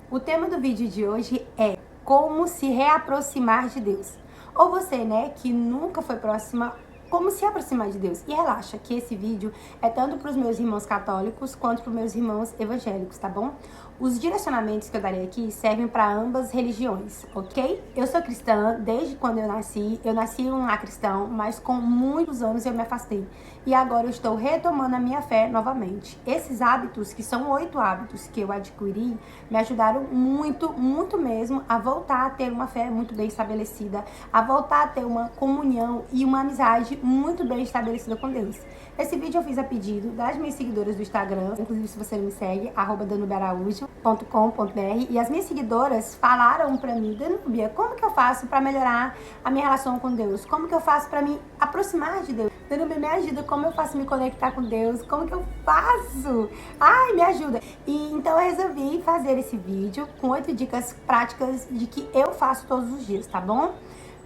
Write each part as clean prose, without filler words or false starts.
O tema do vídeo de hoje é como se reaproximar de Deus. Ou você, que nunca foi próxima, como se aproximar de Deus. E relaxa que esse vídeo é tanto para os meus irmãos católicos quanto para os meus irmãos evangélicos, tá bom? Os direcionamentos que eu darei aqui servem para ambas religiões, ok? Eu sou cristã desde quando eu nasci. Eu nasci em um lar cristão, mas com muitos anos eu me afastei. E agora eu estou retomando a minha fé novamente. Esses hábitos, que são 8 hábitos que eu adquiri, me ajudaram muito, muito mesmo a voltar a ter uma fé muito bem estabelecida, a voltar a ter uma comunhão e uma amizade muito bem estabelecida com Deus. Esse vídeo eu fiz a pedido das minhas seguidoras do Instagram, inclusive se você não me segue, @danubiaraújo.com.br, e as minhas seguidoras falaram pra mim: Danúbia, como que eu faço pra melhorar a minha relação com Deus? Como que eu faço pra me aproximar de Deus? Danúbia, me ajuda, como eu faço me conectar com Deus? Como que eu faço? Ai, me ajuda! E então eu resolvi fazer esse vídeo com 8 dicas práticas de que eu faço todos os dias, tá bom?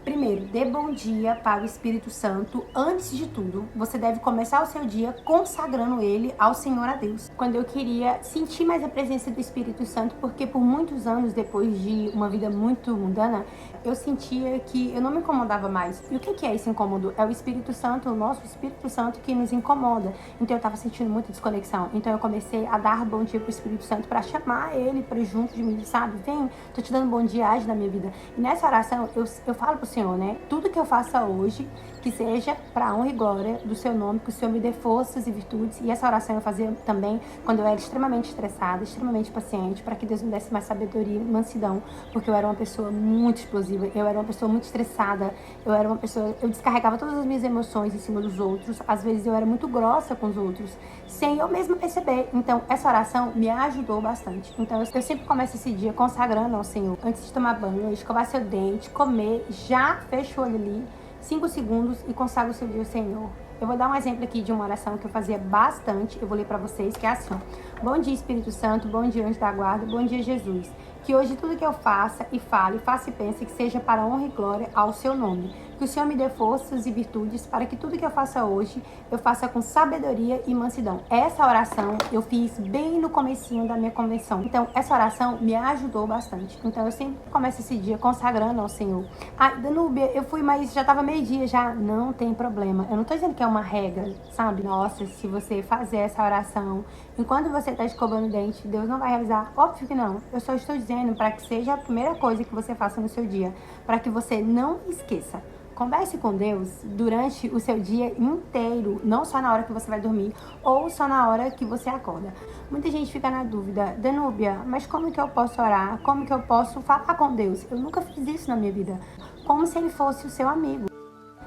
Primeiro, dê bom dia para o Espírito Santo. Antes de tudo, você deve começar o seu dia consagrando ele ao Senhor, a Deus. Quando eu queria sentir mais a presença do Espírito Santo, porque por muitos anos, depois de uma vida muito mundana, eu sentia que eu não me incomodava mais. E o que é esse incômodo? É o Espírito Santo, o nosso Espírito Santo, que nos incomoda. Então eu estava sentindo muita desconexão. Então eu comecei a dar bom dia para o Espírito Santo, para chamar ele para junto de mim, sabe? Vem, tô te dando bom dia, age na minha vida. E nessa oração, eu falo pro Senhor, tudo que eu faça hoje, que seja para a honra e glória do seu nome, que o Senhor me dê forças e virtudes. E essa oração eu fazia também quando eu era extremamente estressada, extremamente paciente, para que Deus me desse mais sabedoria e mansidão, porque eu era uma pessoa muito explosiva, eu era uma pessoa muito estressada, eu descarregava todas as minhas emoções em cima dos outros. Às vezes eu era muito grossa com os outros, sem eu mesma perceber. Então essa oração me ajudou bastante. Então eu sempre começo esse dia consagrando ao Senhor. Antes de tomar banho, escovar seu dente, comer, já fecha o olho ali, 5 segundos, e consagra o seu dia ao Senhor. Eu vou dar um exemplo aqui de uma oração que eu fazia bastante. Eu vou ler para vocês, que é assim: bom dia, Espírito Santo, bom dia, anjo da guarda, bom dia, Jesus. Que hoje tudo que eu faça e fale, faça e pense, que seja para a honra e glória ao seu nome. Que o Senhor me dê forças e virtudes para que tudo que eu faça hoje, eu faça com sabedoria e mansidão. Essa oração eu fiz bem no comecinho da minha convenção. Então, essa oração me ajudou bastante. Então, eu sempre começo esse dia consagrando ao Senhor. Ah, Danúbia, eu fui, mas já estava meio-dia já. Não tem problema. Eu não tô dizendo que é uma regra, sabe? Nossa, se você fazer essa oração enquanto você está escovando o dente, Deus não vai realizar? Óbvio que não. Eu só estou dizendo para que seja a primeira coisa que você faça no seu dia, para que você não esqueça. Converse com Deus durante o seu dia inteiro, não só na hora que você vai dormir ou só na hora que você acorda. Muita gente fica na dúvida: Danúbia, mas como que eu posso orar? Como que eu posso falar com Deus? Eu nunca fiz isso na minha vida. Como se ele fosse o seu amigo.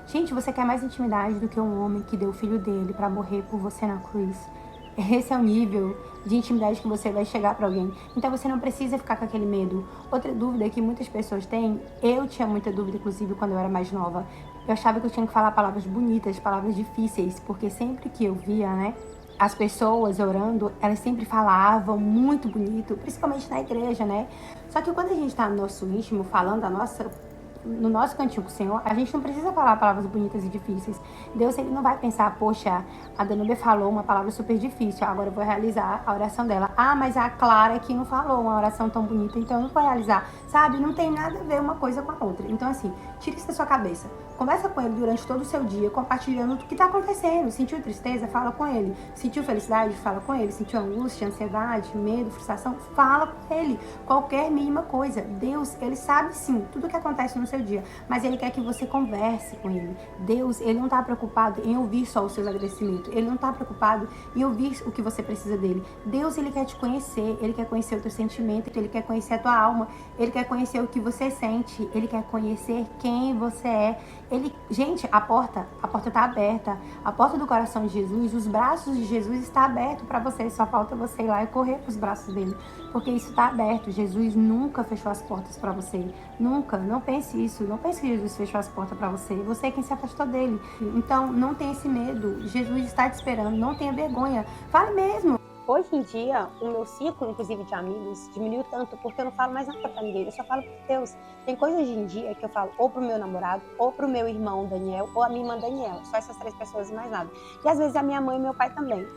Gente, você quer mais intimidade do que um homem que deu o filho dele para morrer por você na cruz? Esse é o nível de intimidade que você vai chegar para alguém. Então você não precisa ficar com aquele medo. Outra dúvida que muitas pessoas têm, eu tinha muita dúvida, inclusive, quando eu era mais nova. Eu achava que eu tinha que falar palavras bonitas, palavras difíceis, porque sempre que eu via, as pessoas orando, elas sempre falavam muito bonito, principalmente na igreja, Só que quando a gente tá no nosso íntimo, falando no nosso cantinho com o Senhor, a gente não precisa falar palavras bonitas e difíceis. Deus, ele não vai pensar: poxa, a Danúbia falou uma palavra super difícil, agora eu vou realizar a oração dela. Ah, mas a Clara aqui não falou uma oração tão bonita, então eu não vou realizar. Sabe? Não tem nada a ver uma coisa com a outra. Então, assim, tira isso da sua cabeça. Conversa com ele durante todo o seu dia, compartilhando o que está acontecendo. Sentiu tristeza? Fala com ele. Sentiu felicidade? Fala com ele. Sentiu angústia, ansiedade, medo, frustração? Fala com ele. Qualquer mínima coisa. Deus, ele sabe sim tudo o que acontece no seu dia, mas ele quer que você converse com ele. Deus, ele não está preocupado em ouvir só os seus agradecimentos. Ele não está preocupado em ouvir o que você precisa dele. Deus, ele quer te conhecer. Ele quer conhecer o teu sentimento. Ele quer conhecer a tua alma. Ele quer conhecer o que você sente. Ele quer conhecer quem você é. Gente, a porta está aberta. A porta do coração de Jesus, os braços de Jesus está aberto para você. Só falta você ir lá e correr para os braços dele, porque isso está aberto. Jesus nunca fechou as portas para você. Nunca. Não pense isso. Não pense que Jesus fechou as portas para você. Você é quem se afastou dele. Então, não tenha esse medo. Jesus está te esperando. Não tenha vergonha. Fale mesmo. Hoje em dia, o meu ciclo, inclusive, de amigos diminuiu tanto, porque eu não falo mais nada pra ninguém, eu só falo por Deus. Tem coisas hoje em dia que eu falo ou pro meu namorado, ou pro meu irmão Daniel, ou a minha irmã Daniela. Só essas 3 pessoas e mais nada. E às vezes a minha mãe e meu pai também.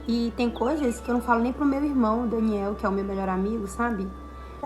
E tem coisas que eu não falo nem pro meu irmão Daniel, que é o meu melhor amigo, sabe?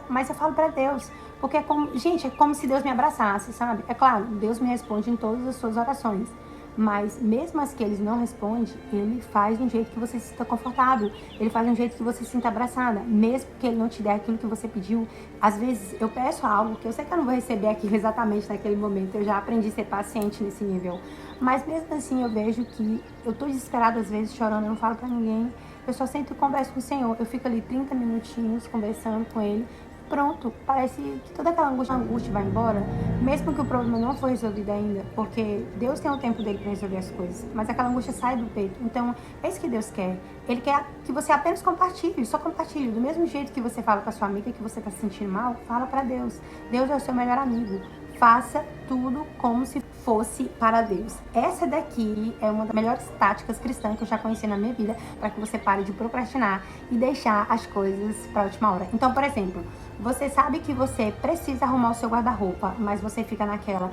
Mas eu falo pra Deus, porque gente, é como se Deus me abraçasse, sabe? É claro, Deus me responde em todas as suas orações. Mas mesmo as que ele não responde, ele faz de um jeito que você se sinta confortável. Ele faz de um jeito que você se sinta abraçada. Mesmo que ele não te der aquilo que você pediu. Às vezes eu peço algo que eu sei que eu não vou receber aquilo exatamente naquele momento. Eu já aprendi a ser paciente nesse nível. Mas mesmo assim eu vejo que eu tô desesperada às vezes, chorando, eu não falo pra ninguém. Eu só sento e converso com o Senhor. Eu fico ali 30 minutinhos conversando com ele. Pronto, parece que toda aquela angústia vai embora, mesmo que o problema não foi resolvido ainda, porque Deus tem o tempo dele para resolver as coisas, mas aquela angústia sai do peito. Então, é isso que Deus quer. Ele quer que você apenas compartilhe, só compartilhe. Do mesmo jeito que você fala com a sua amiga que você está se sentindo mal, fala para Deus. Deus é o seu melhor amigo. Faça tudo como se fosse para Deus. Essa daqui é uma das melhores táticas cristãs que eu já conheci na minha vida, para que você pare de procrastinar e deixar as coisas para a última hora. Então, por exemplo, você sabe que você precisa arrumar o seu guarda-roupa, mas você fica naquela,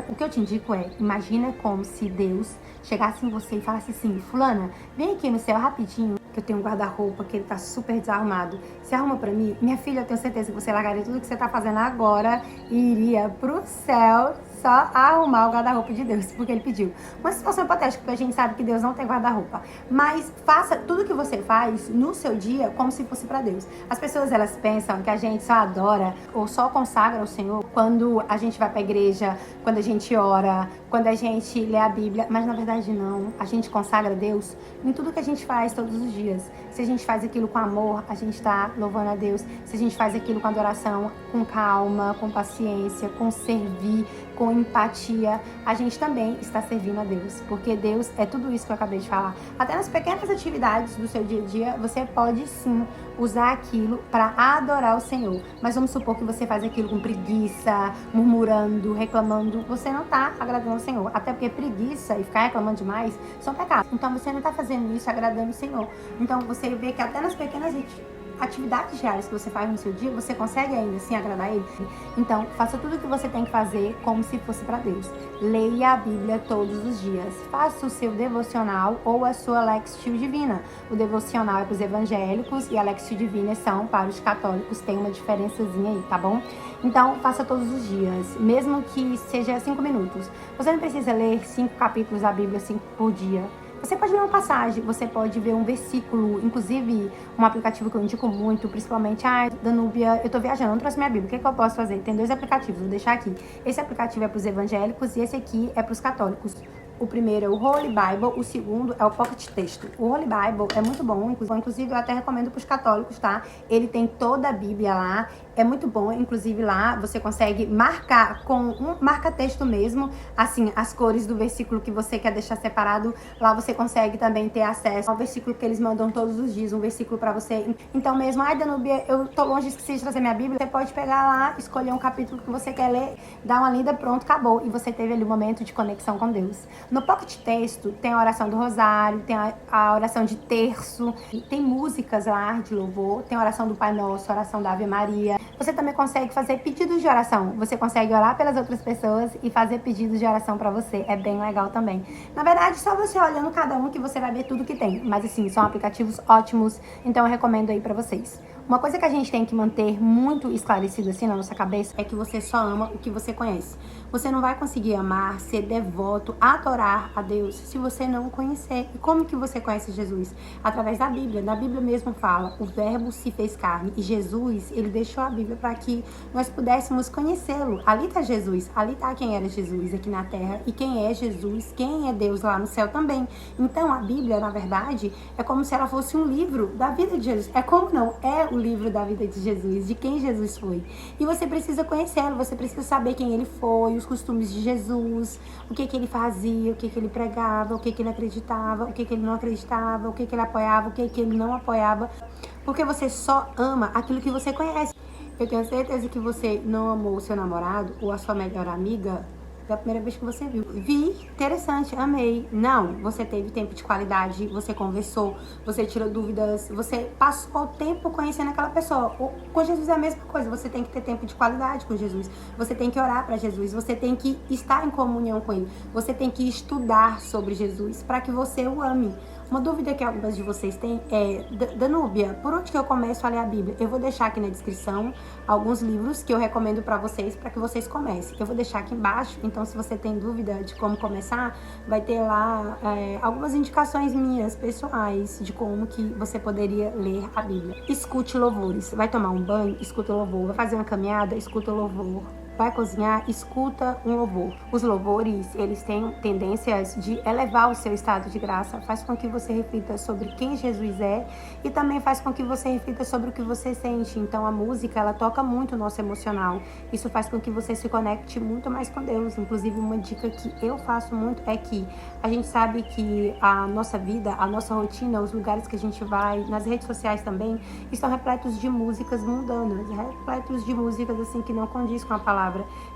o que eu te indico é, imagina como se Deus chegasse em você e falasse assim, fulana, vem aqui no céu rapidinho, que eu tenho um guarda-roupa que ele tá super desarrumado. Você arruma pra mim? Minha filha, eu tenho certeza que você largaria tudo que você tá fazendo agora e iria pro céu só arrumar o guarda-roupa de Deus, porque ele pediu. Uma situação hipotética, porque a gente sabe que Deus não tem guarda-roupa. Mas faça tudo que você faz no seu dia como se fosse pra Deus. As pessoas, elas pensam que a gente só adora ou só consagra ao Senhor quando a gente vai pra igreja, quando a gente ora, quando a gente lê a Bíblia. Mas na verdade não. A gente consagra a Deus em tudo que a gente faz todos os dias. Se a gente faz aquilo com amor, a gente tá louvando a Deus. Se a gente faz aquilo com adoração, com calma, com paciência, com servir, com empatia, a gente também está servindo a Deus, porque Deus é tudo isso que eu acabei de falar. Até nas pequenas atividades do seu dia a dia, você pode sim usar aquilo para adorar o Senhor. Mas vamos supor que você faz aquilo com preguiça, murmurando, reclamando, você não está agradando ao Senhor. Até porque preguiça e ficar reclamando demais são pecados. Então você não está fazendo isso agradando o Senhor. Então você vê que até nas pequenas atividades diárias que você faz no seu dia, você consegue ainda assim agradar Ele? Então, faça tudo o que você tem que fazer como se fosse para Deus. Leia a Bíblia todos os dias. Faça o seu devocional ou a sua Lexio Divina. O devocional é para os evangélicos e a Lexio Divina são para os católicos. Tem uma diferençazinha aí, tá bom? Então, faça todos os dias, mesmo que seja 5 minutos. Você não precisa ler 5 capítulos da Bíblia 5 por dia. Você pode ler uma passagem, você pode ver um versículo, inclusive um aplicativo que eu indico muito, principalmente, Danúbia, eu tô viajando, não trouxe minha Bíblia, o que eu posso fazer? Tem 2 aplicativos, vou deixar aqui. Esse aplicativo é para os evangélicos e esse aqui é para os católicos. O primeiro é o Holy Bible, o segundo é o Pocket Texto. O Holy Bible é muito bom, inclusive eu até recomendo para os católicos, tá? Ele tem toda a Bíblia lá, é muito bom, inclusive lá você consegue marcar com um marca-texto mesmo, assim, as cores do versículo que você quer deixar separado. Lá você consegue também ter acesso ao versículo que eles mandam todos os dias, um versículo para você. Então mesmo, Danúbia, eu tô longe, esqueci de trazer minha Bíblia, você pode pegar lá, escolher um capítulo que você quer ler, dar uma lida, pronto, acabou. E você teve ali um momento de conexão com Deus. No Pocket Texto tem a oração do Rosário, tem a oração de terço, tem músicas lá de louvor, tem a oração do Pai Nosso, a oração da Ave Maria. Você também consegue fazer pedidos de oração. Você consegue orar pelas outras pessoas e fazer pedidos de oração pra você. É bem legal também. Na verdade, só você olhando cada um que você vai ver tudo que tem. Mas assim, são aplicativos ótimos, então eu recomendo aí pra vocês. Uma coisa que a gente tem que manter muito esclarecido assim na nossa cabeça é que você só ama o que você conhece. Você não vai conseguir amar, ser devoto, adorar a Deus se você não o conhecer. E como que você conhece Jesus? Através da Bíblia. Na Bíblia mesmo fala, o verbo se fez carne. E Jesus, ele deixou a Bíblia para que nós pudéssemos conhecê-lo. Ali está Jesus, ali está quem era Jesus aqui na terra e quem é Jesus, quem é Deus lá no céu também. Então a Bíblia, na verdade, é como se ela fosse um livro da vida de Jesus. É como não? É o livro da vida de Jesus, de quem Jesus foi. E você precisa conhecê-lo, você precisa saber quem ele foi, os costumes de Jesus, o que ele fazia, o que ele pregava, o que ele acreditava, o que ele não acreditava, o que ele apoiava, o que ele não apoiava. Porque você só ama aquilo que você conhece. Eu tenho certeza que você não amou o seu namorado ou a sua melhor amiga da primeira vez que você viu. Vi, interessante, amei. Não, você teve tempo de qualidade, você conversou, você tirou dúvidas, você passou o tempo conhecendo aquela pessoa. Com Jesus é a mesma coisa, você tem que ter tempo de qualidade com Jesus, você tem que orar para Jesus, você tem que estar em comunhão com Ele, você tem que estudar sobre Jesus para que você o ame. Uma dúvida que algumas de vocês têm é: Danúbia, por onde que eu começo a ler a Bíblia? Eu vou deixar aqui na descrição alguns livros que eu recomendo para que vocês comecem. Eu vou deixar aqui embaixo, então se você tem dúvida de como começar, vai ter lá algumas indicações minhas, pessoais, de como que você poderia ler a Bíblia. Escute louvores. Vai tomar um banho? Escuta louvor. Vai fazer uma caminhada? Escuta louvor. Vai cozinhar, escuta um louvor. Os louvores, eles têm tendências de elevar o seu estado de graça, faz com que você reflita sobre quem Jesus é e também faz com que você reflita sobre o que você sente. Então a música, ela toca muito o nosso emocional. Isso faz com que você se conecte muito mais com Deus. Inclusive, uma dica que eu faço muito é que a gente sabe que a nossa vida, a nossa rotina, os lugares que a gente vai, nas redes sociais também, estão repletos de músicas mundanas, repletos de músicas assim que não condiz com a palavra.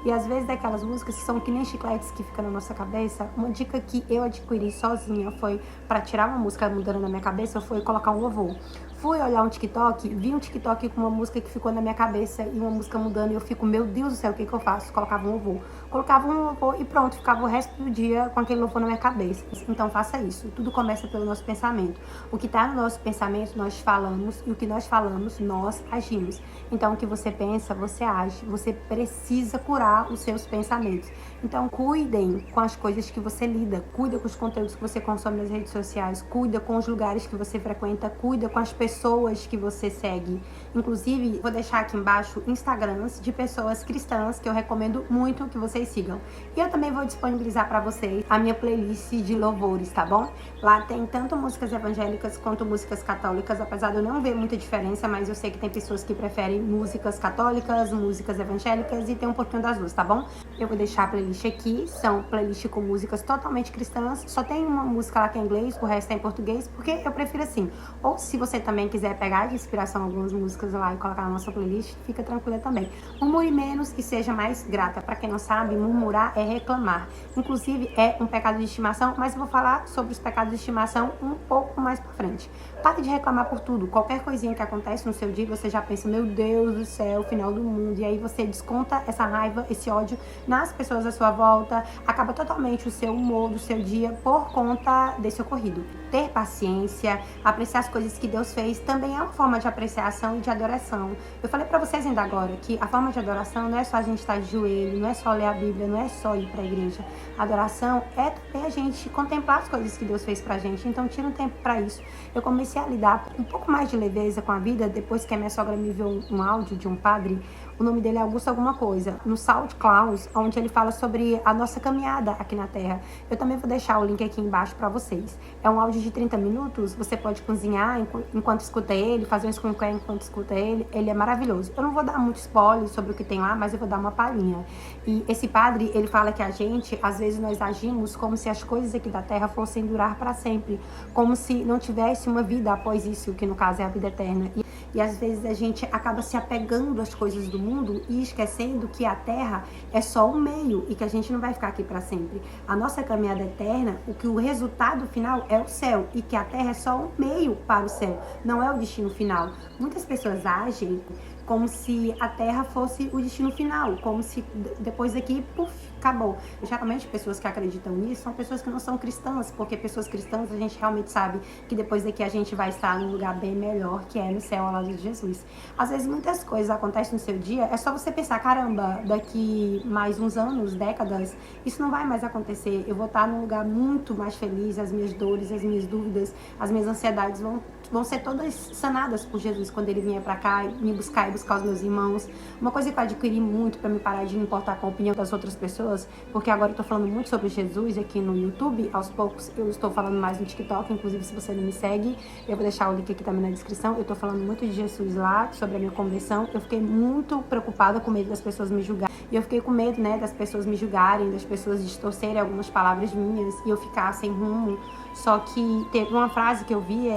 E às vezes daquelas músicas que são que nem chicletes que ficam na nossa cabeça. Uma dica que eu adquiri sozinha foi, para tirar uma música mudando na minha cabeça, foi colocar um louvor. Fui olhar um TikTok, vi um TikTok com uma música que ficou na minha cabeça e uma música mudando e eu fico, meu Deus do céu, o que eu faço? Colocava um louvor e pronto, ficava o resto do dia com aquele louvor na minha cabeça. Então faça isso, tudo começa pelo nosso pensamento. O que está no nosso pensamento nós falamos e o que nós falamos nós agimos. Então o que você pensa, você age, você precisa curar os seus pensamentos. Então cuidem com as coisas que você lida, cuida com os conteúdos que você consome nas redes sociais, cuida com os lugares que você frequenta, cuida com as pessoas que você segue. Inclusive, vou deixar aqui embaixo Instagrams de pessoas cristãs que eu recomendo muito que vocês sigam. E eu também vou disponibilizar para vocês a minha playlist de louvores, tá bom? Lá tem tanto músicas evangélicas quanto músicas católicas, apesar de eu não ver muita diferença, mas eu sei que tem pessoas que preferem músicas católicas, músicas evangélicas e tem um pouquinho das duas, tá bom? Eu vou deixar a playlist aqui, são playlist com músicas totalmente cristãs, só tem uma música lá que é em inglês, o resto é em português, porque eu prefiro assim. Ou se você também quiser pegar de inspiração algumas músicas lá e colocar na nossa playlist, fica tranquila também. Murmure menos e seja mais grata. Para quem não sabe, murmurar é reclamar. Inclusive, é um pecado de estimação, mas eu vou falar sobre os pecados de estimação um pouco mais pra frente. Pare de reclamar por tudo. Qualquer coisinha que acontece no seu dia, você já pensa, meu Deus do céu, final do mundo. E aí você desconta essa raiva, esse ódio nas pessoas à sua volta. Acaba totalmente o seu humor do seu dia por conta desse ocorrido. Ter paciência, apreciar as coisas que Deus fez, também é uma forma de apreciação e de adoração. Eu falei pra vocês ainda agora que a forma de adoração não é só a gente estar de joelho, não é só ler a Bíblia, não é só ir pra igreja. A adoração é também a gente contemplar as coisas que Deus fez pra gente, então tira um tempo pra isso. Eu comecei a lidar com um pouco mais de leveza com a vida depois que a minha sogra me viu um áudio de um padre. O nome dele é Augusto alguma coisa, no SoundCloud, onde ele fala sobre a nossa caminhada aqui na Terra. Eu também vou deixar o link aqui embaixo para vocês. É um áudio de 30 minutos, você pode cozinhar enquanto escuta ele, fazer um skincare enquanto escuta ele. Ele é maravilhoso. Eu não vou dar muito spoiler sobre o que tem lá, mas eu vou dar uma palhinha. E esse padre, ele fala que a gente, às vezes nós agimos como se as coisas aqui da Terra fossem durar para sempre, como se não tivesse uma vida após isso, que no caso é a vida eterna. E às vezes a gente acaba se apegando às coisas do mundo e esquecendo que a Terra é só um meio e que a gente não vai ficar aqui para sempre. A nossa caminhada eterna, o resultado final é o céu e que a Terra é só um meio para o céu, não é o destino final. Muitas pessoas agem como se a Terra fosse o destino final, como se depois daqui, puf, acabou. Geralmente, pessoas que acreditam nisso são pessoas que não são cristãs, porque pessoas cristãs a gente realmente sabe que depois daqui a gente vai estar num lugar bem melhor, que é no céu ao lado de Jesus. Às vezes, muitas coisas acontecem no seu dia, é só você pensar, caramba, daqui mais uns anos, décadas, isso não vai mais acontecer. Eu vou estar num lugar muito mais feliz, as minhas dores, as minhas dúvidas, as minhas ansiedades vão ser todas sanadas por Jesus quando ele vier pra cá me buscar e buscar os meus irmãos. Uma coisa que eu adquiri muito pra me parar de me importar com a opinião das outras pessoas, porque agora eu tô falando muito sobre Jesus aqui no YouTube, aos poucos eu estou falando mais no TikTok, inclusive se você não me segue, eu vou deixar o link aqui também na descrição. Eu tô falando muito de Jesus lá, sobre a minha conversão. Eu fiquei muito preocupada com medo das pessoas me julgarem. E eu fiquei com medo, né, das pessoas me julgarem, das pessoas distorcerem algumas palavras minhas e eu ficar sem rumo. Só que teve uma frase que eu vi,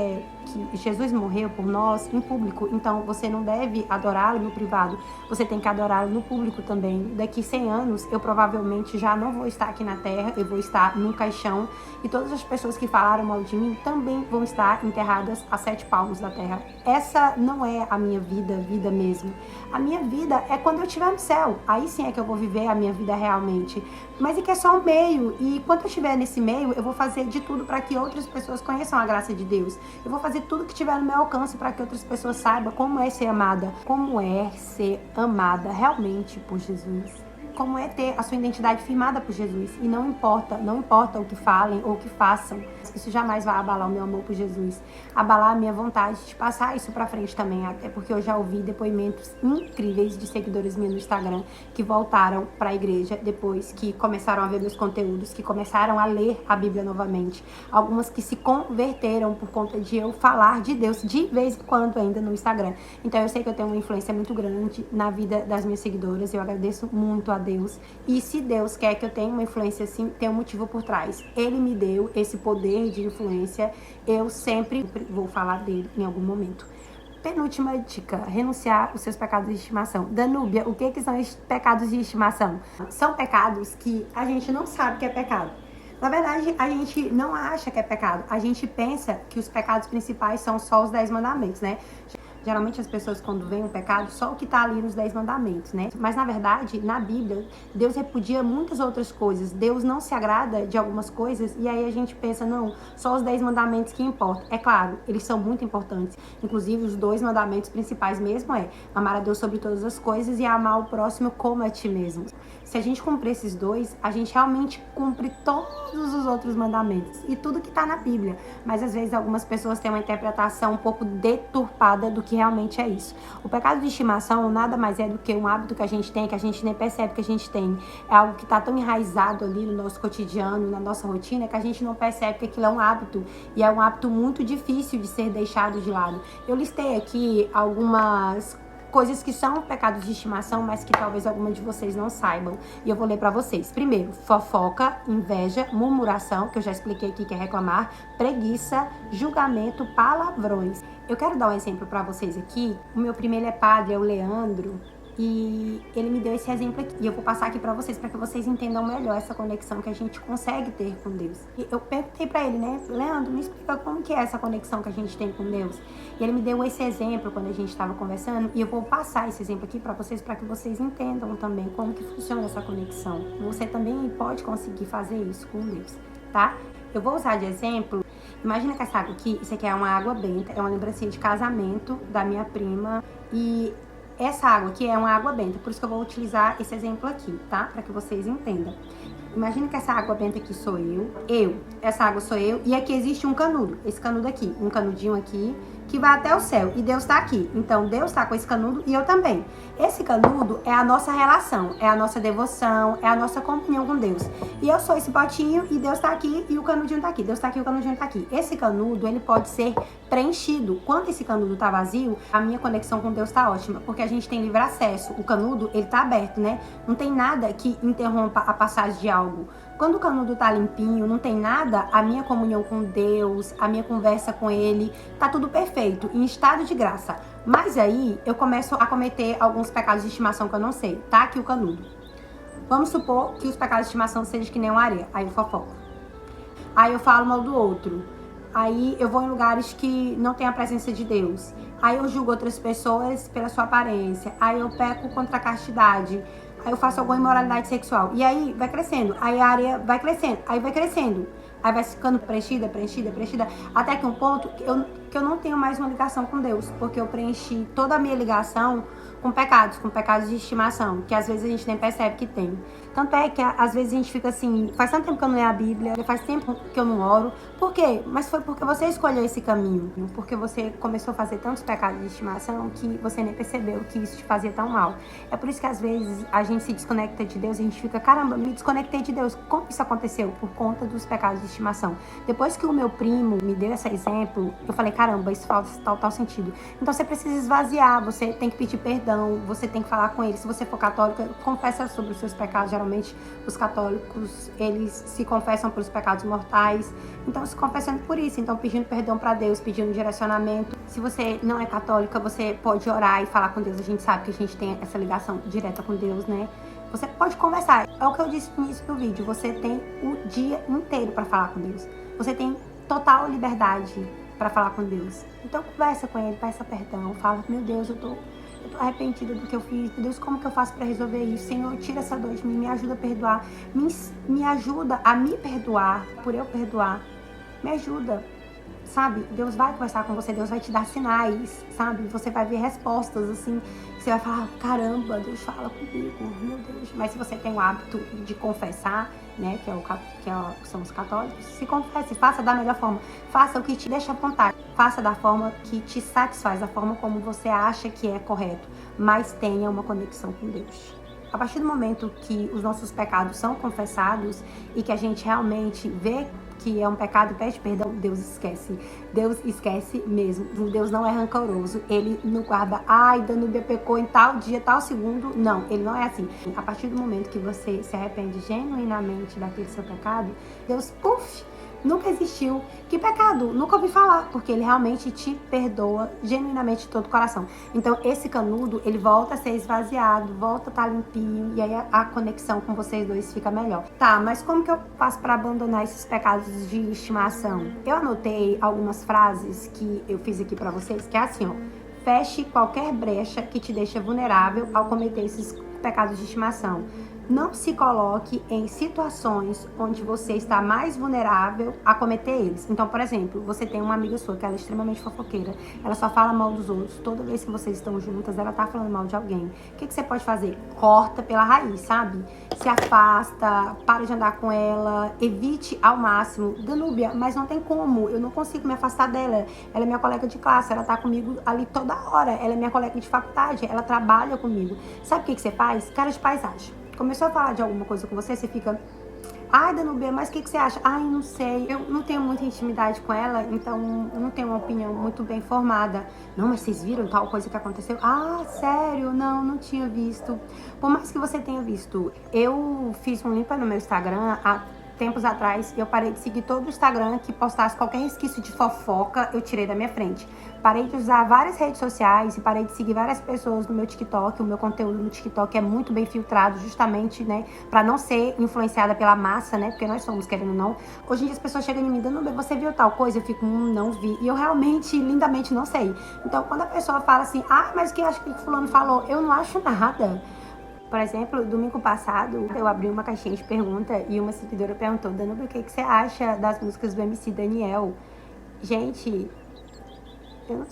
que Jesus morreu por nós em público, então você não deve adorá-lo no privado, você tem que adorá-lo no público também. Daqui 100 anos, eu provavelmente já não vou estar aqui na terra, eu vou estar num caixão, e todas as pessoas que falaram mal de mim também vão estar enterradas a 7 palmos da terra. Essa não é a minha vida mesmo. A minha vida é quando eu estiver no céu, aí sim é que eu vou viver a minha vida realmente. Mas é que é só um meio, e quando eu estiver nesse meio, eu vou fazer de tudo para que outras pessoas conheçam a graça de Deus. Eu vou fazer tudo que tiver no meu alcance para que outras pessoas saibam como é ser amada realmente por Jesus. Como é ter a sua identidade firmada por Jesus. E não importa o que falem ou o que façam. Isso jamais vai abalar o meu amor por Jesus. Abalar a minha vontade de passar isso pra frente também. Até porque eu já ouvi depoimentos incríveis de seguidores meus no Instagram que voltaram pra igreja depois que começaram a ver meus conteúdos, que começaram a ler a Bíblia novamente. Algumas que se converteram por conta de eu falar de Deus de vez em quando ainda no Instagram. Então eu sei que eu tenho uma influência muito grande na vida das minhas seguidoras. Eu agradeço muito a Deus. E se Deus quer que eu tenha uma influência assim, tem um motivo por trás. Ele me deu esse poder de influência. Eu sempre vou falar dele em algum momento. Penúltima dica: renunciar os seus pecados de estimação. Danúbia, o que são os pecados de estimação? São pecados que a gente não sabe que é pecado. Na verdade, a gente não acha que é pecado. A gente pensa que os pecados principais são só os 10 mandamentos, né? Geralmente as pessoas, quando veem um pecado, só o que está ali nos 10 mandamentos, né? Mas na verdade, na Bíblia, Deus repudia muitas outras coisas. Deus não se agrada de algumas coisas, e aí a gente pensa, não, só os 10 mandamentos que importam. É claro, eles são muito importantes. Inclusive, os 2 mandamentos principais mesmo é amar a Deus sobre todas as coisas e amar o próximo como a ti mesmo. Se a gente cumprir esses 2, a gente realmente cumpre todos os outros mandamentos e tudo que está na Bíblia. Mas às vezes algumas pessoas têm uma interpretação um pouco deturpada do que realmente é isso. O pecado de estimação nada mais é do que um hábito que a gente tem, que a gente nem percebe que a gente tem. É algo que está tão enraizado ali no nosso cotidiano, na nossa rotina, que a gente não percebe que aquilo é um hábito. E é um hábito muito difícil de ser deixado de lado. Eu listei aqui algumas coisas que são pecados de estimação, mas que talvez alguma de vocês não saibam. E eu vou ler pra vocês. Primeiro, fofoca, inveja, murmuração, que eu já expliquei aqui que é reclamar, preguiça, julgamento, palavrões. Eu quero dar um exemplo pra vocês aqui. O meu primeiro é padre, é o Leandro. E ele me deu esse exemplo aqui. E eu vou passar aqui pra vocês, pra que vocês entendam melhor essa conexão que a gente consegue ter com Deus. E eu perguntei pra ele, né? Leandro, me explica como que é essa conexão que a gente tem com Deus. E ele me deu esse exemplo quando a gente estava conversando. E eu vou passar esse exemplo aqui pra vocês, pra que vocês entendam também como que funciona essa conexão. Você também pode conseguir fazer isso com Deus, tá? Eu vou usar de exemplo. Imagina que essa água aqui, isso aqui é uma água benta. É uma lembrancinha de casamento da minha prima. E essa água aqui é uma água benta, por isso que eu vou utilizar esse exemplo aqui, tá? Para que vocês entendam. Imagina que essa água benta aqui sou essa água sou eu, e aqui existe um canudo, esse canudo aqui, um canudinho aqui, que vai até o céu, e Deus tá aqui. Então, Deus tá com esse canudo e eu também. Esse canudo é a nossa relação, é a nossa devoção, é a nossa comunhão com Deus. E eu sou esse potinho, e Deus tá aqui, e o canudinho tá aqui. Deus tá aqui, o canudinho tá aqui. Esse canudo, ele pode ser preenchido. Quando esse canudo tá vazio, a minha conexão com Deus tá ótima, porque a gente tem livre acesso. O canudo, ele tá aberto, né? Não tem nada que interrompa a passagem de algo. Quando o canudo tá limpinho, não tem nada, a minha comunhão com Deus, a minha conversa com Ele, tá tudo perfeito, em estado de graça. Mas aí, eu começo a cometer alguns pecados de estimação que eu não sei. Tá aqui o canudo. Vamos supor que os pecados de estimação sejam que nem uma areia. Aí eu fofoco. Aí eu falo mal do outro. Aí eu vou em lugares que não tem a presença de Deus. Aí eu julgo outras pessoas pela sua aparência. Aí eu peco contra a castidade. Aí eu faço alguma imoralidade sexual. E aí vai crescendo. Aí a área vai crescendo. Aí vai crescendo. Aí vai ficando preenchida. Até que um ponto que eu não tenho mais uma ligação com Deus. Porque eu preenchi toda a minha ligação com pecados de estimação. Que às vezes a gente nem percebe que tem. Tanto é que às vezes a gente fica assim, faz tanto tempo que eu não leio a Bíblia, faz tempo que eu não oro. Por quê? Mas foi porque você escolheu esse caminho. Porque você começou a fazer tantos pecados de estimação que você nem percebeu que isso te fazia tão mal. É por isso que às vezes a gente se desconecta de Deus e a gente fica, caramba, me desconectei de Deus. Como isso aconteceu? Por conta dos pecados de estimação. Depois que o meu primo me deu esse exemplo, eu falei, caramba, isso faz total sentido. Então você precisa esvaziar, você tem que pedir perdão. perdão, você tem que falar com ele. Se você for católica, confessa sobre os seus pecados. Geralmente, os católicos, eles se confessam pelos pecados mortais. Então, se confessando por isso. Então, pedindo perdão para Deus, pedindo direcionamento. Se você não é católica, você pode orar e falar com Deus. A gente sabe que a gente tem essa ligação direta com Deus, né? Você pode conversar. É o que eu disse no início do vídeo. Você tem o dia inteiro para falar com Deus. Você tem total liberdade para falar com Deus. Então, conversa com ele, peça perdão. Fala, meu Deus, eu tô arrependida do que eu fiz. Meu Deus, como que eu faço para resolver isso? Senhor, tira essa dor de mim, me ajuda a perdoar. Me ajuda a me perdoar, por eu perdoar. Me ajuda. Sabe, Deus vai conversar com você, Deus vai te dar sinais, sabe? Você vai ver respostas, assim, você vai falar, caramba, Deus fala comigo, meu Deus. Mas se você tem o hábito de confessar, né, são os católicos, se confesse, faça da melhor forma, faça o que te deixa à vontade, faça da forma que te satisfaz, da forma como você acha que é correto, mas tenha uma conexão com Deus. A partir do momento que os nossos pecados são confessados e que a gente realmente vê que é um pecado e pede perdão, Deus esquece. Deus esquece mesmo. Deus não é rancoroso. Ele não guarda, ai, Danúbia pecou em tal dia, tal segundo. Não, ele não é assim. A partir do momento que você se arrepende genuinamente daquele seu pecado, Deus, puf, nunca existiu. Que pecado? Nunca ouvi falar, porque ele realmente te perdoa genuinamente de todo o coração. Então, esse canudo, ele volta a ser esvaziado, volta a estar limpinho, e aí a conexão com vocês dois fica melhor. Tá, mas como que eu faço para abandonar esses pecados de estimação? Eu anotei algumas frases que eu fiz aqui para vocês, que é assim, ó. Feche qualquer brecha que te deixa vulnerável ao cometer esses pecados de estimação. Não se coloque em situações onde você está mais vulnerável a cometer eles. Então, por exemplo, você tem uma amiga sua que ela é extremamente fofoqueira. Ela só fala mal dos outros. Toda vez que vocês estão juntas, ela tá falando mal de alguém. O que você pode fazer? Corta pela raiz, sabe? Se afasta, para de andar com ela, evite ao máximo. Danúbia, mas não tem como. Eu não consigo me afastar dela. Ela é minha colega de classe, ela tá comigo ali toda hora. Ela é minha colega de faculdade, ela trabalha comigo. Sabe o que você faz? Cara de paisagem. Começou a falar de alguma coisa com você, você fica, ai, Danúbia, mas o que você acha? Ai, não sei, eu não tenho muita intimidade com ela, então eu não tenho uma opinião muito bem formada. Não, mas vocês viram tal coisa que aconteceu? Ah, sério? Não tinha visto. Por mais que você tenha visto, eu fiz um limpa no meu Instagram há tempos atrás, eu parei de seguir todo o Instagram que postasse qualquer resquício de fofoca, eu tirei da minha frente. Parei de usar várias redes sociais e parei de seguir várias pessoas no meu TikTok. O meu conteúdo no TikTok é muito bem filtrado, justamente, né, pra não ser influenciada pela massa, né, porque nós somos, querendo ou não. Hoje em dia as pessoas chegam em mim, dando, você viu tal coisa? Eu fico, não vi. E eu realmente, lindamente, não sei. Então, quando a pessoa fala assim, mas o que acha que fulano falou? Eu não acho nada. Por exemplo, domingo passado, eu abri uma caixinha de pergunta e uma seguidora perguntou, Danúbia, o que você acha das músicas do MC Daniel? Gente, eu não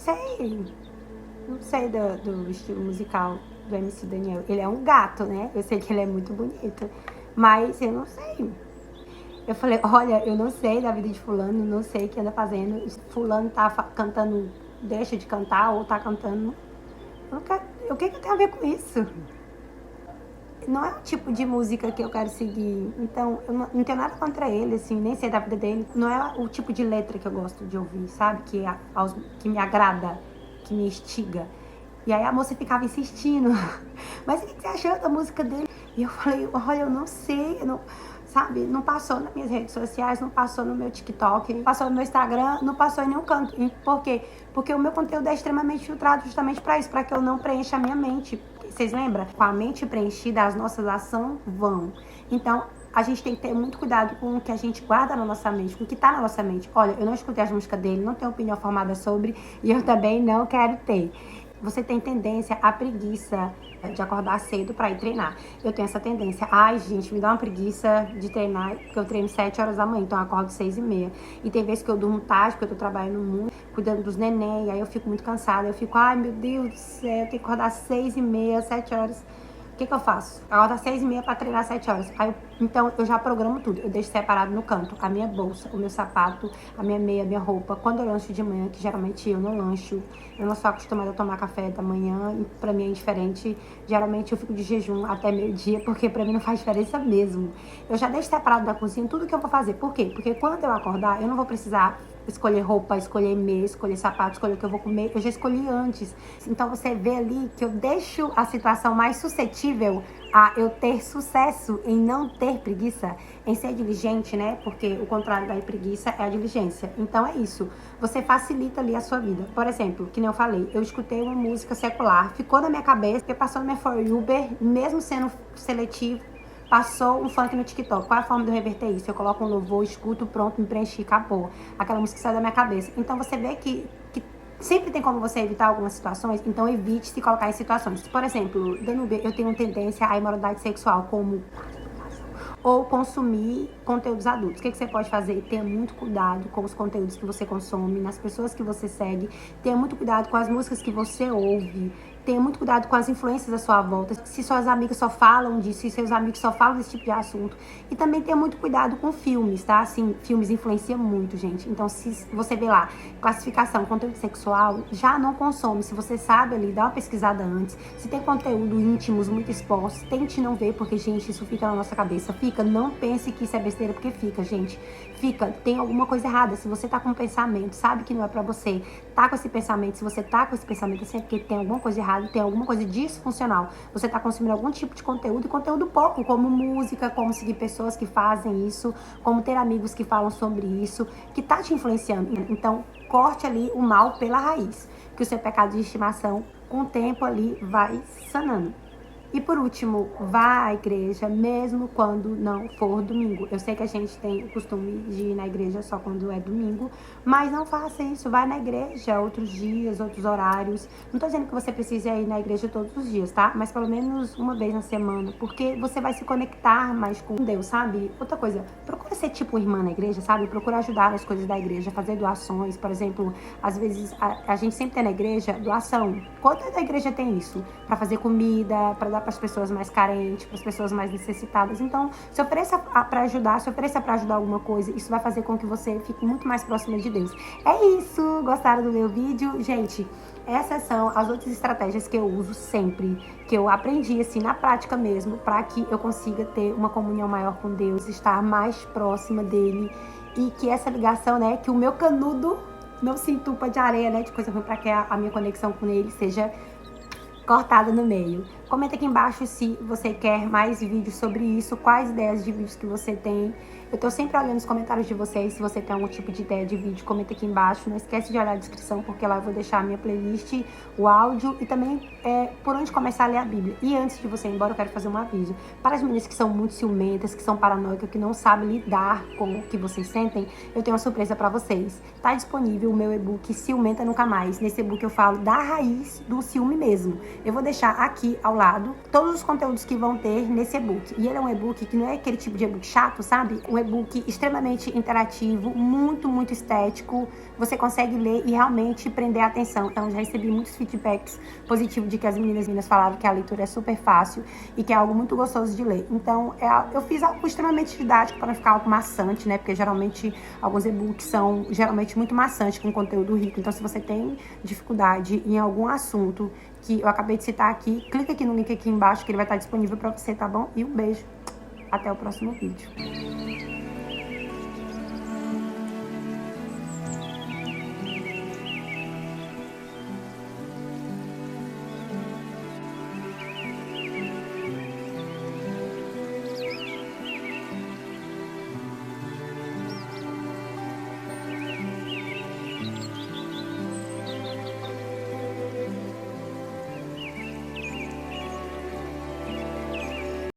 sei do estilo musical do MC Daniel. Ele é um gato, né? Eu sei que ele é muito bonito, mas eu não sei. Eu falei, olha, eu não sei da vida de fulano, não sei o que anda fazendo. Fulano tá cantando, deixa de cantar ou tá cantando. O que tem a ver com isso? Não é o tipo de música que eu quero seguir. Então, eu não tenho nada contra ele, assim, nem sei da vida dele. Não é o tipo de letra que eu gosto de ouvir, sabe? Que me agrada, que me instiga. E aí a moça ficava insistindo. Mas o que você achou da música dele? E eu falei, olha, eu não sei, sabe? Não passou nas minhas redes sociais, não passou no meu TikTok, não passou no meu Instagram, não passou em nenhum canto. E por quê? Porque o meu conteúdo é extremamente filtrado justamente para isso, para que eu não preencha a minha mente. Vocês lembram? Com a mente preenchida, as nossas ações vão. Então, a gente tem que ter muito cuidado com o que a gente guarda na nossa mente, com o que tá na nossa mente. Olha, eu não escutei as músicas dele, não tenho opinião formada sobre, e eu também não quero ter. Você tem tendência à preguiça de acordar cedo pra ir treinar. Eu tenho essa tendência. Ai, gente, me dá uma preguiça de treinar, porque eu treino 7 horas da manhã, então eu acordo 6h30. E tem vezes que eu durmo tarde, porque eu tô trabalhando muito, cuidando dos neném, e aí eu fico muito cansada. Eu fico, ai, meu Deus do céu, eu tenho que acordar 6h30, 7 horas. O que eu faço? Eu acordo às 6h30 pra treinar 7 horas. Então, eu já programo tudo. Eu deixo separado no canto a minha bolsa, o meu sapato, a minha meia, a minha roupa. Quando eu lancho de manhã, que geralmente eu não lancho, eu não sou acostumada a tomar café da manhã, e pra mim é indiferente. Geralmente eu fico de jejum até meio-dia, porque pra mim não faz diferença mesmo. Eu já deixo separado da cozinha tudo que eu vou fazer. Por quê? Porque quando eu acordar, eu não vou precisar escolher roupa, escolher mês, escolher sapato, escolher o que eu vou comer, eu já escolhi antes. Então você vê ali que eu deixo a situação mais suscetível a eu ter sucesso em não ter preguiça, em ser diligente, né? Porque o contrário da preguiça é a diligência. Então é isso. Você facilita ali a sua vida. Por exemplo, que nem eu falei, eu escutei uma música secular, ficou na minha cabeça, porque passou no meu For You, mesmo sendo seletivo, passou um funk no TikTok. Qual é a forma de eu reverter isso? Eu coloco um louvor, escuto, pronto, me preenchi, acabou. Aquela música sai da minha cabeça. Então você vê que sempre tem como você evitar algumas situações, então evite se colocar em situações. Por exemplo, eu tenho tendência à imoralidade sexual, como ou consumir conteúdos adultos. O que você pode fazer? Tenha muito cuidado com os conteúdos que você consome, nas pessoas que você segue, tenha muito cuidado com as músicas que você ouve, tenha muito cuidado com as influências da sua volta, se suas amigas só falam disso, se seus amigos só falam desse tipo de assunto. E também tenha muito cuidado com filmes, tá? Assim, filmes influenciam muito, gente. Então, se você vê lá, classificação, conteúdo sexual, já não consome. Se você sabe ali, dá uma pesquisada antes. Se tem conteúdo íntimos, muito expostos, tente não ver, porque, gente, isso fica na nossa cabeça. Fica, não pense que isso é besteira, porque fica, gente. Fica, tem alguma coisa errada. Se você tá com um pensamento, sabe que não é pra você, tá com esse pensamento, se você tá com esse pensamento, assim, é porque tem alguma coisa errada, tem alguma coisa disfuncional. Você tá consumindo algum tipo de conteúdo, e conteúdo pouco, como música, como seguir pessoas que fazem isso, como ter amigos que falam sobre isso, que tá te influenciando. Então, corte ali o mal pela raiz, que o seu pecado de estimação, com o tempo ali, vai sanando. E por último, vá à igreja mesmo quando não for domingo. Eu sei que a gente tem o costume de ir na igreja só quando é domingo, mas não faça isso. Vai na igreja outros dias, outros horários. Não tô dizendo que você precisa ir na igreja todos os dias, tá? Mas pelo menos uma vez na semana, porque você vai se conectar mais com Deus, sabe? Outra coisa, procura ser tipo irmã na igreja, sabe? Procura ajudar nas coisas da igreja, fazer doações. Por exemplo, às vezes a gente sempre tem na igreja doação. Quanto da igreja tem isso? Pra fazer comida, pra dar para as pessoas mais carentes, para as pessoas mais necessitadas. Então, se ofereça para ajudar, se ofereça para ajudar alguma coisa, isso vai fazer com que você fique muito mais próxima de Deus. É isso, gostaram do meu vídeo? Gente, essas são as outras estratégias que eu uso sempre, que eu aprendi assim na prática mesmo, para que eu consiga ter uma comunhão maior com Deus, estar mais próxima dele e que essa ligação, né, que o meu canudo não se entupa de areia, né, de coisa ruim, para que a minha conexão com ele seja cortada no meio. Comenta aqui embaixo se você quer mais vídeos sobre isso, quais ideias de vídeos que você tem. Eu tô sempre olhando os comentários de vocês, se você tem algum tipo de ideia de vídeo, comenta aqui embaixo. Não esquece de olhar a descrição, porque lá eu vou deixar a minha playlist, o áudio e também por onde começar a ler a Bíblia. E antes de você ir embora, eu quero fazer um aviso. Para as meninas que são muito ciumentas, que são paranoicas, que não sabem lidar com o que vocês sentem, eu tenho uma surpresa para vocês. Tá disponível o meu e-book Ciumenta Nunca Mais. Nesse e-book eu falo da raiz do ciúme mesmo. Eu vou deixar aqui ao lado todos os conteúdos que vão ter nesse e-book. E ele é um e-book que não é aquele tipo de e-book chato, sabe? Um e-book extremamente interativo, muito, muito estético. Você consegue ler e realmente prender a atenção. Então, já recebi muitos feedbacks positivos de que as meninas falaram que a leitura é super fácil e que é algo muito gostoso de ler. Então, eu fiz algo extremamente didático para não ficar algo maçante, né? Porque geralmente alguns e-books são geralmente muito maçantes, com conteúdo rico. Então, se você tem dificuldade em algum assunto que eu acabei de citar aqui, clica aqui no link aqui embaixo que ele vai estar disponível para você, tá bom? E um beijo. Até o próximo vídeo.